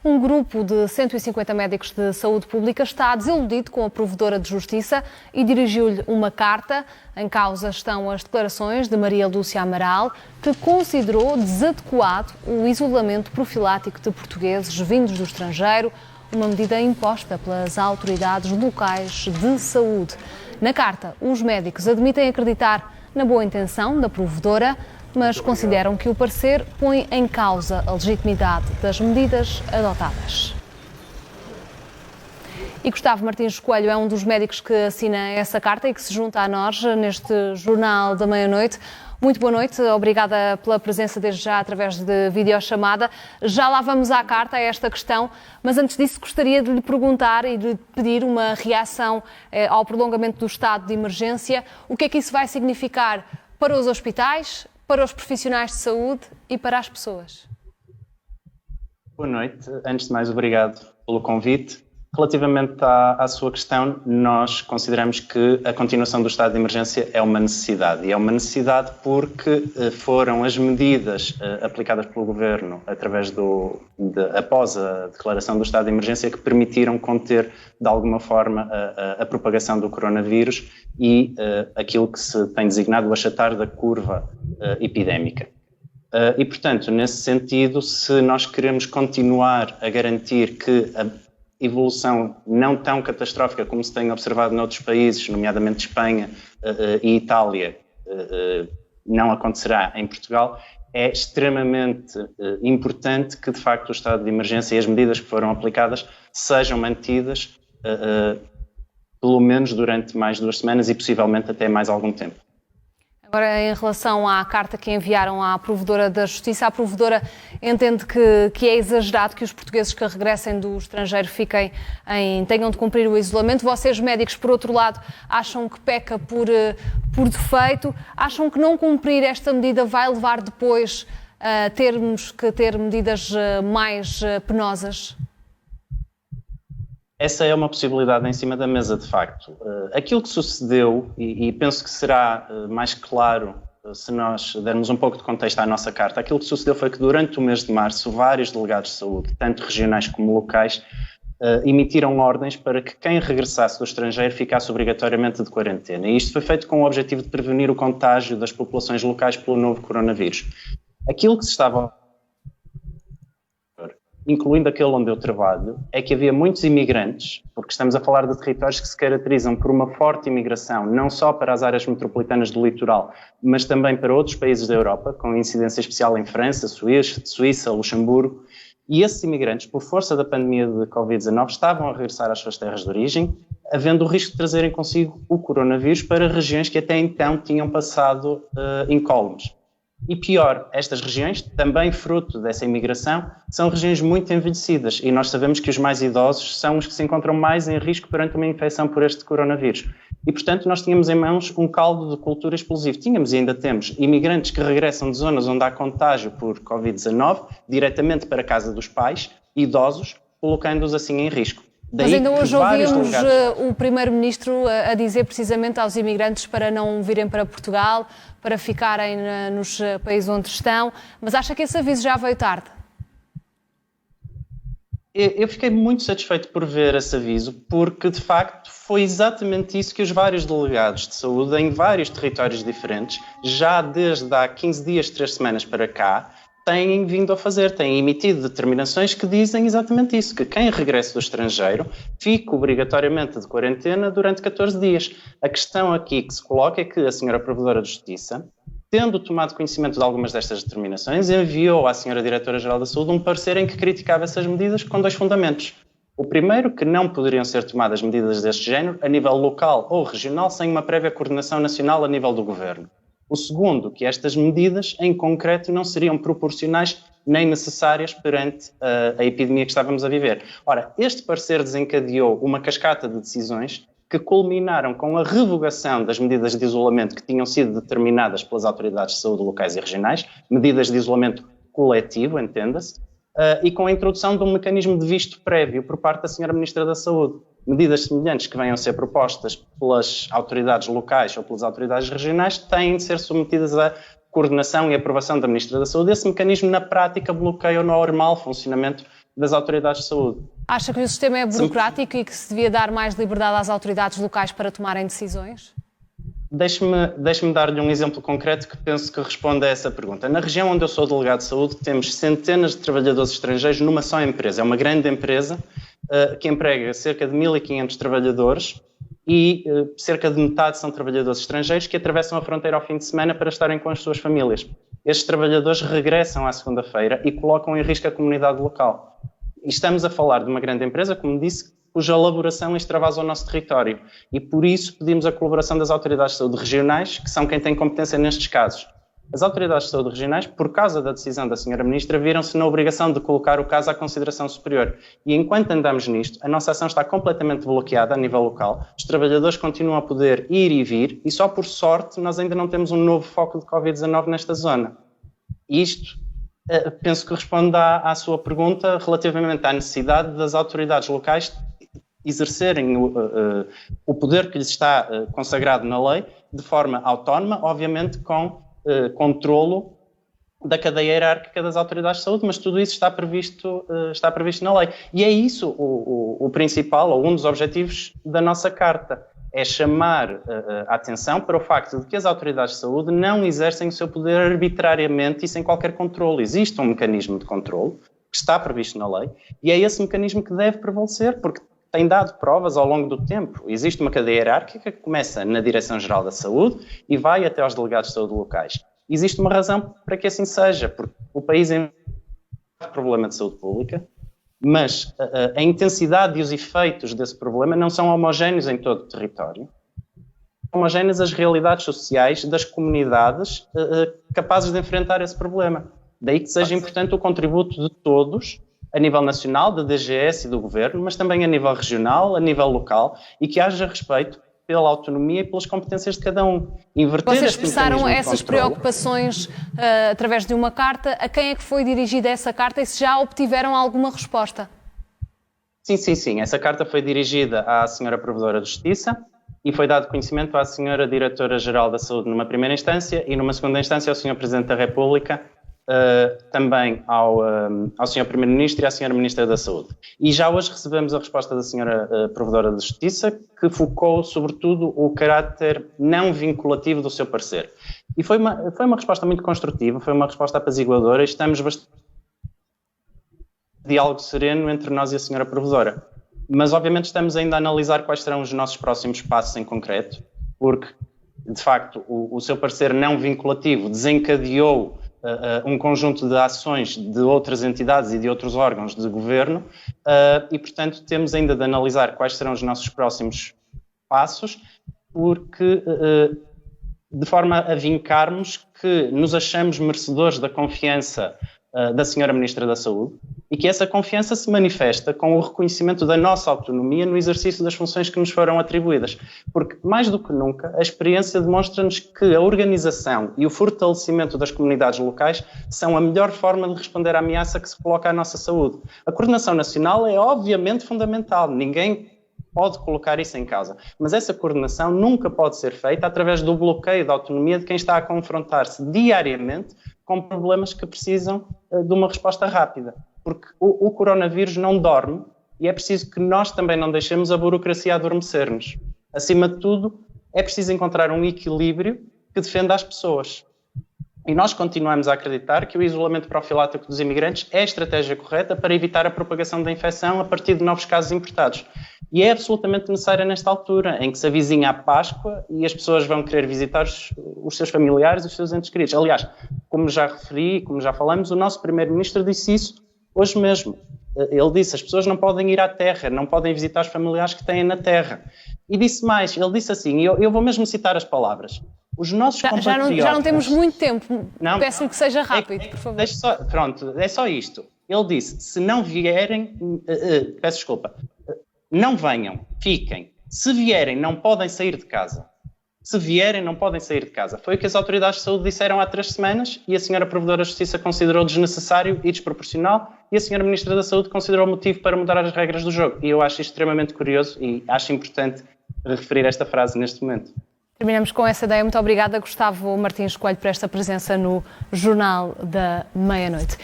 Um grupo de 150 médicos de saúde pública está desiludido com a provedora de justiça e dirigiu-lhe uma carta. Em causa estão as declarações de Maria Lúcia Amaral, que considerou desadequado o isolamento profilático de portugueses vindos do estrangeiro, uma medida imposta pelas autoridades locais de saúde. Na carta, os médicos admitem acreditar na boa intenção da provedora, mas consideram que o parecer põe em causa a legitimidade das medidas adotadas. E Gustavo Martins Coelho é um dos médicos que assina essa carta e que se junta a nós neste Jornal da Meia-Noite. Muito boa noite, obrigada pela presença desde já através de videochamada. Já lá vamos à carta, a esta questão, mas antes disso gostaria de lhe perguntar e de lhe pedir uma reação ao prolongamento do estado de emergência. O que é que isso vai significar para os hospitais, para os profissionais de saúde e para as pessoas? Boa noite. Antes de mais, obrigado pelo convite. Relativamente à sua questão, nós consideramos que a continuação do estado de emergência é uma necessidade. E é uma necessidade porque foram as medidas aplicadas pelo Governo após a declaração do estado de emergência que permitiram conter, de alguma forma, a propagação do coronavírus e aquilo que se tem designado o achatar da curva epidémica. E, portanto, nesse sentido, se nós queremos continuar a garantir que a evolução não tão catastrófica como se tem observado noutros países, nomeadamente Espanha e Itália, não acontecerá em Portugal, é extremamente importante que, de facto, o estado de emergência e as medidas que foram aplicadas sejam mantidas pelo menos durante mais 2 semanas e possivelmente até mais algum tempo. Agora, em relação à carta que enviaram à Provedora da Justiça, a Provedora entende que é exagerado que os portugueses que regressem do estrangeiro tenham de cumprir o isolamento. Vocês, médicos, por outro lado, acham que peca por defeito? Acham que não cumprir esta medida vai levar depois a termos que ter medidas mais penosas? Essa é uma possibilidade em cima da mesa, de facto. Aquilo que sucedeu, e penso que será mais claro se nós dermos um pouco de contexto à nossa carta, aquilo que sucedeu foi que durante o mês de março, vários delegados de saúde, tanto regionais como locais, emitiram ordens para que quem regressasse do estrangeiro ficasse obrigatoriamente de quarentena. E isto foi feito com o objetivo de prevenir o contágio das populações locais pelo novo coronavírus. Aquilo que se estava, incluindo aquele onde eu trabalho, é que havia muitos imigrantes, porque estamos a falar de territórios que se caracterizam por uma forte imigração, não só para as áreas metropolitanas do litoral, mas também para outros países da Europa, com incidência especial em França, Suíça, Luxemburgo, e esses imigrantes, por força da pandemia de Covid-19, estavam a regressar às suas terras de origem, havendo o risco de trazerem consigo o coronavírus para regiões que até então tinham passado incólumes. E pior, estas regiões, também fruto dessa imigração, são regiões muito envelhecidas e nós sabemos que os mais idosos são os que se encontram mais em risco perante uma infecção por este coronavírus. E, portanto, nós tínhamos em mãos um caldo de cultura explosivo. Tínhamos e ainda temos imigrantes que regressam de zonas onde há contágio por Covid-19 diretamente para a casa dos pais, idosos, colocando-os assim em risco. Mas ainda hoje ouvimos o Primeiro-Ministro a dizer precisamente aos imigrantes para não virem para Portugal, para ficarem nos países onde estão, mas acha que esse aviso já veio tarde? Eu fiquei muito satisfeito por ver esse aviso, porque de facto foi exatamente isso que os vários delegados de saúde em vários territórios diferentes, já desde há 15 dias, 3 semanas para cá, têm vindo a fazer, têm emitido determinações que dizem exatamente isso, que quem regressa do estrangeiro fica obrigatoriamente de quarentena durante 14 dias. A questão aqui que se coloca é que a senhora Provedora de Justiça, tendo tomado conhecimento de algumas destas determinações, enviou à senhora Diretora-Geral da Saúde um parecer em que criticava essas medidas com 2 fundamentos. O primeiro, que não poderiam ser tomadas medidas deste género a nível local ou regional sem uma prévia coordenação nacional a nível do Governo. O segundo, que estas medidas, em concreto, não seriam proporcionais nem necessárias perante a epidemia que estávamos a viver. Ora, este parecer desencadeou uma cascata de decisões que culminaram com a revogação das medidas de isolamento que tinham sido determinadas pelas autoridades de saúde locais e regionais, medidas de isolamento coletivo, entenda-se, e com a introdução de um mecanismo de visto prévio por parte da senhora Ministra da Saúde. Medidas semelhantes que venham a ser propostas pelas autoridades locais ou pelas autoridades regionais têm de ser submetidas à coordenação e aprovação da Ministra da Saúde. Esse mecanismo, na prática, bloqueia o normal funcionamento das autoridades de saúde. Acha que o sistema é burocrático e que se devia dar mais liberdade às autoridades locais para tomarem decisões? Deixe-me dar-lhe um exemplo concreto que penso que responde a essa pergunta. Na região onde eu sou delegado de saúde, temos centenas de trabalhadores estrangeiros numa só empresa. É uma grande empresa que emprega cerca de 1.500 trabalhadores e cerca de metade são trabalhadores estrangeiros que atravessam a fronteira ao fim de semana para estarem com as suas famílias. Estes trabalhadores regressam à segunda-feira e colocam em risco a comunidade local. E estamos a falar de uma grande empresa, como disse, cuja elaboração extravasa o nosso território. E por isso pedimos a colaboração das autoridades de saúde regionais, que são quem tem competência nestes casos. As autoridades de saúde regionais, por causa da decisão da Sra. Ministra, viram-se na obrigação de colocar o caso à consideração superior. E enquanto andamos nisto, a nossa ação está completamente bloqueada a nível local. Os trabalhadores continuam a poder ir e vir e só por sorte nós ainda não temos um novo foco de Covid-19 nesta zona. Isto penso que responde à sua pergunta relativamente à necessidade das autoridades locais exercerem o poder que lhes está consagrado na lei de forma autónoma, obviamente com controlo da cadeia hierárquica das autoridades de saúde, mas tudo isso está previsto na lei. E é isso o principal, ou um dos objetivos da nossa Carta, é chamar a atenção para o facto de que as autoridades de saúde não exercem o seu poder arbitrariamente e sem qualquer controle. Existe um mecanismo de controle que está previsto na lei e é esse mecanismo que deve prevalecer, porque tem dado provas ao longo do tempo. Existe uma cadeia hierárquica que começa na Direção-Geral da Saúde e vai até aos delegados de saúde locais. Existe uma razão para que assim seja, porque o país é um problema de saúde pública, mas a intensidade e os efeitos desse problema não são homogéneos em todo o território. São homogéneas as realidades sociais das comunidades capazes de enfrentar esse problema. Daí que seja importante o contributo de todos, a nível nacional, da DGS e do Governo, mas também a nível regional, a nível local, e que haja respeito pela autonomia e pelas competências de cada um. Vocês expressaram essas preocupações através de uma carta. A quem é que foi dirigida essa carta e se já obtiveram alguma resposta? Sim. Essa carta foi dirigida à Sra. Provedora de Justiça e foi dado conhecimento à Sra. Diretora-Geral da Saúde numa primeira instância e numa segunda instância ao Sr. Presidente da República, também ao Sr. Primeiro-Ministro e à Sra. Ministra da Saúde. E já hoje recebemos a resposta da Sra. Provedora de Justiça, que focou sobretudo o caráter não vinculativo do seu parecer. E foi uma resposta muito construtiva, foi uma resposta apaziguadora e estamos bastante diálogo sereno entre nós e a Sra. Provedora. Mas obviamente estamos ainda a analisar quais serão os nossos próximos passos em concreto, porque de facto o seu parecer não vinculativo desencadeou um conjunto de ações de outras entidades e de outros órgãos de governo e, portanto, temos ainda de analisar quais serão os nossos próximos passos, porque de forma a vincarmos que nos achamos merecedores da confiança da Sra. Ministra da Saúde e que essa confiança se manifesta com o reconhecimento da nossa autonomia no exercício das funções que nos foram atribuídas. Porque, mais do que nunca, a experiência demonstra-nos que a organização e o fortalecimento das comunidades locais são a melhor forma de responder à ameaça que se coloca à nossa saúde. A coordenação nacional é obviamente fundamental, ninguém pode colocar isso em causa, mas essa coordenação nunca pode ser feita através do bloqueio da autonomia de quem está a confrontar-se diariamente com problemas que precisam de uma resposta rápida. Porque o coronavírus não dorme e é preciso que nós também não deixemos a burocracia adormecer-nos. Acima de tudo, é preciso encontrar um equilíbrio que defenda as pessoas. E nós continuamos a acreditar que o isolamento profilático dos imigrantes é a estratégia correta para evitar a propagação da infecção a partir de novos casos importados. E é absolutamente necessária nesta altura, em que se avizinha a Páscoa e as pessoas vão querer visitar os seus familiares e os seus entes queridos. Aliás, como já referi, como já falamos, o nosso Primeiro-Ministro disse isso hoje mesmo. Ele disse, as pessoas não podem ir à terra, não podem visitar os familiares que têm na terra. E disse mais, ele disse assim, e eu vou mesmo citar as palavras, os nossos compatriotas... Já não temos muito tempo, peço-lhe que seja rápido, por favor. Pronto, é só isto. Ele disse, se não vierem, peço desculpa, não venham, fiquem. Se vierem, não podem sair de casa. Se vierem, não podem sair de casa. Foi o que as autoridades de saúde disseram há 3 semanas e a Sra. Provedora de Justiça considerou desnecessário e desproporcional e a Sra. Ministra da Saúde considerou motivo para mudar as regras do jogo. E eu acho isto extremamente curioso e acho importante referir esta frase neste momento. Terminamos com essa ideia. Muito obrigada, Gustavo Martins Coelho, por esta presença no Jornal da Meia-Noite.